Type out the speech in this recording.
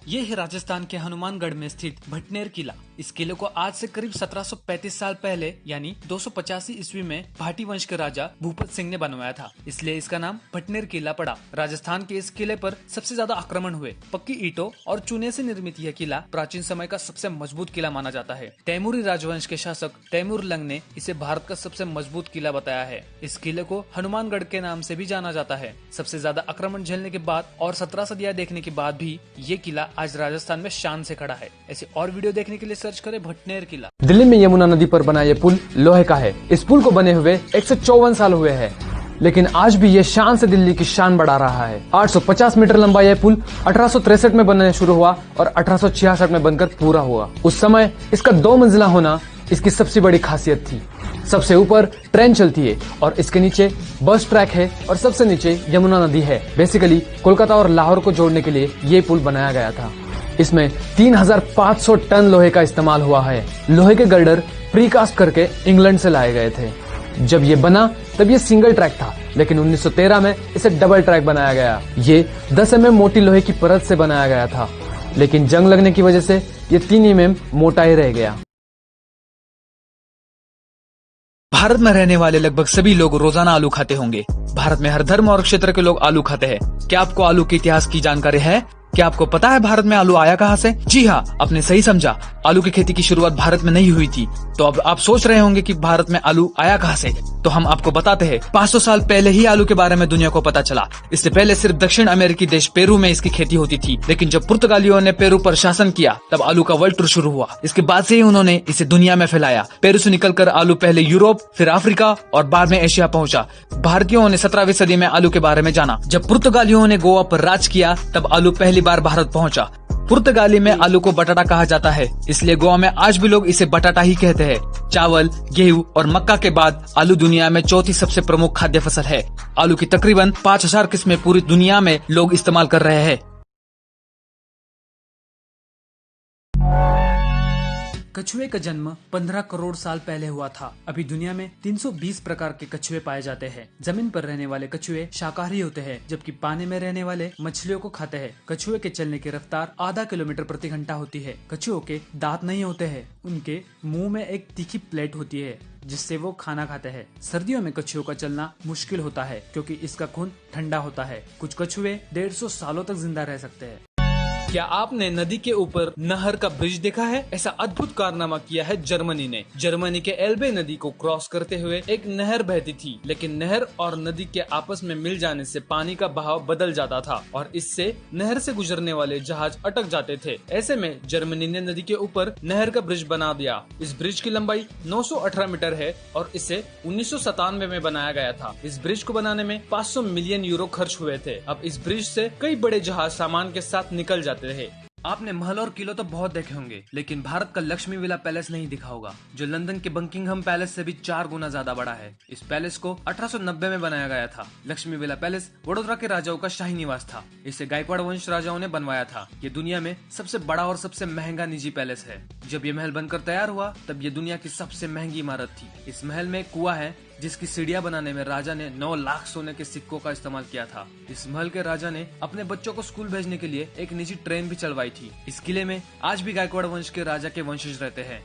ये है राजस्थान के हनुमानगढ़ में स्थित भटनेर किला। इस किले को आज से करीब 1735 साल पहले यानी 285 ईस्वी में भाटी वंश के राजा भूपत सिंह ने बनवाया था, इसलिए इसका नाम भटनेर किला पड़ा। राजस्थान के इस किले पर सबसे ज्यादा आक्रमण हुए। पक्की ईंटों और चूने से निर्मित यह किला प्राचीन समय का सबसे मजबूत किला माना जाता है। तैमूरी राजवंश के शासक तैमूर लंग ने इसे भारत का सबसे मजबूत किला बताया है। इस किले को हनुमानगढ़ के नाम से भी जाना जाता है। सबसे ज्यादा आक्रमण झेलने के बाद और 17 सदियां देखने के बाद भी ये किला आज राजस्थान में शान से खड़ा है। ऐसे और वीडियो देखने के लिए सर्च करें भटनेर किला। दिल्ली में यमुना नदी पर बना ये पुल लोहे का है। इस पुल को बने हुए 154 साल हुए हैं, लेकिन आज भी ये शान से दिल्ली की शान बढ़ा रहा है। 850 मीटर लंबा यह पुल 1863 में बनना शुरू हुआ और 1866 में बनकर पूरा हुआ। उस समय इसका 2 मंजिला होना इसकी सबसे बड़ी खासियत थी। सबसे ऊपर ट्रेन चलती है और इसके नीचे बस ट्रैक है और सबसे नीचे यमुना नदी है। बेसिकली कोलकाता और लाहौर को जोड़ने के लिए ये पुल बनाया गया था। इसमें 3500 टन लोहे का इस्तेमाल हुआ है। लोहे के गर्डर प्रीकास्ट करके इंग्लैंड से लाए गए थे। जब ये बना तब ये सिंगल ट्रैक था, लेकिन 1913 में इसे डबल ट्रैक बनाया गया। ये 10 mm मोटी लोहे की परत से बनाया गया था, लेकिन जंग लगने की वजह से ये 3 mm मोटा ही रह गया। भारत में रहने वाले लगभग सभी लोग रोजाना आलू खाते होंगे। भारत में हर धर्म और क्षेत्र के लोग आलू खाते हैं। क्या आपको आलू के इतिहास की जानकारी है? क्या आपको पता है भारत में आलू आया कहां से? जी हाँ, आपने सही समझा। आलू की खेती की शुरुआत भारत में नहीं हुई थी। तो अब आप सोच रहे होंगे कि भारत में आलू आया कहां से। तो हम आपको बताते हैं। 500 साल पहले ही आलू के बारे में दुनिया को पता चला। इससे पहले सिर्फ दक्षिण अमेरिकी देश पेरू में इसकी खेती होती थी, लेकिन जब पुर्तगालियों ने पेरू पर शासन किया तब आलू का वर्ल्ड टूर शुरू हुआ। इसके बाद से ही उन्होंने इसे दुनिया में फैलाया। पेरू से निकलकर आलू पहले यूरोप, फिर अफ्रीका और बाद में एशिया पहुंचा। भारतीयों ने 17वीं सदी में आलू के बारे में जाना। जब पुर्तगालियों ने गोवा पर राज किया तब आलू पहली बार भारत पहुंचा। पुर्तगाली में आलू को बटाटा कहा जाता है, इसलिए गोवा में आज भी लोग इसे बटाटा ही कहते हैं। चावल, गेहूं और मक्का के बाद आलू दुनिया में चौथी सबसे प्रमुख खाद्य फसल है। आलू की तकरीबन 5000 किस्में पूरी दुनिया में लोग इस्तेमाल कर रहे हैं। कछुए का जन्म 15 करोड़ साल पहले हुआ था। अभी दुनिया में 320 प्रकार के कछुए पाए जाते हैं। जमीन पर रहने वाले कछुए शाकाहारी होते हैं, जबकि पानी में रहने वाले मछलियों को खाते हैं। कछुए के चलने की रफ्तार आधा किलोमीटर प्रति घंटा होती है। कछुओं के दांत नहीं होते हैं। उनके मुंह में एक तीखी प्लेट होती है जिससे वो खाना खाते हैं। सर्दियों में कछुओं का चलना मुश्किल होता है क्योंकि इसका खून ठंडा होता है। कुछ कछुए 150 सालों तक जिंदा रह सकते हैं। क्या आपने नदी के ऊपर नहर का ब्रिज देखा है? ऐसा अद्भुत कारनामा किया है जर्मनी ने। जर्मनी के एल्बे नदी को क्रॉस करते हुए एक नहर बहती थी, लेकिन नहर और नदी के आपस में मिल जाने से पानी का बहाव बदल जाता था और इससे नहर से गुजरने वाले जहाज अटक जाते थे। ऐसे में जर्मनी ने नदी के ऊपर नहर का ब्रिज बना दिया। इस ब्रिज की लंबाई 918 मीटर है और इसे 1997 में बनाया गया था। इस ब्रिज को बनाने में 500 मिलियन यूरो खर्च हुए थे। अब इस ब्रिज से कई बड़े जहाज सामान के साथ निकल जाते रहे। आपने महल और किले तो बहुत देखे होंगे, लेकिन भारत का लक्ष्मी विला पैलेस नहीं दिखा होगा, जो लंदन के बकिंघम पैलेस से भी 4 गुना ज्यादा बड़ा है। इस पैलेस को 1890 में बनाया गया था। लक्ष्मी विला पैलेस वडोदरा के राजाओं का शाही निवास था। इसे गायकवाड़ वंश राजाओं ने बनवाया था। ये दुनिया में सबसे बड़ा और सबसे महंगा निजी पैलेस है। जब ये महल बनकर तैयार हुआ तब ये दुनिया की सबसे महंगी इमारत थी। इस महल में एक कुआं है जिसकी सीढ़ियां बनाने में राजा ने 9 लाख सोने के सिक्कों का इस्तेमाल किया था। इस महल के राजा ने अपने बच्चों को स्कूल भेजने के लिए एक निजी ट्रेन भी चलवाई थी। इस किले में आज भी गायकवाड़ वंश के राजा के वंशज रहते हैं।